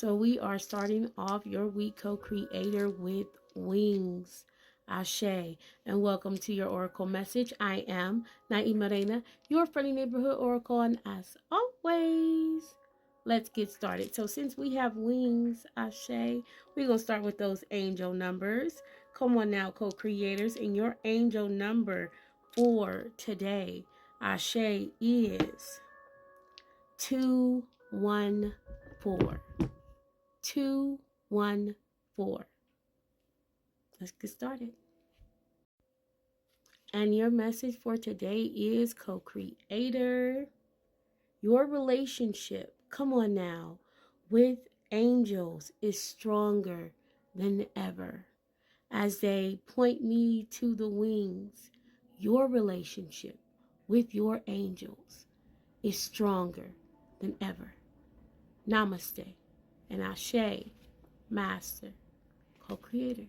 So we are starting off your week, co-creator, with wings. Ashe, and welcome to your Oracle message. I am Naima Reina, your friendly neighborhood Oracle, and as always, let's get started. So since we have wings, Ashe, we're going to start with those angel numbers. Come on now, co-creators, and your angel number for today, Ashe, is 214. 214. Let's get started. And your message for today is co-creator. Your relationship, come on now, with angels is stronger than ever. As they point me to the wings, your relationship with your angels is stronger than ever. Namaste and Ashe, Master, Co-Creator.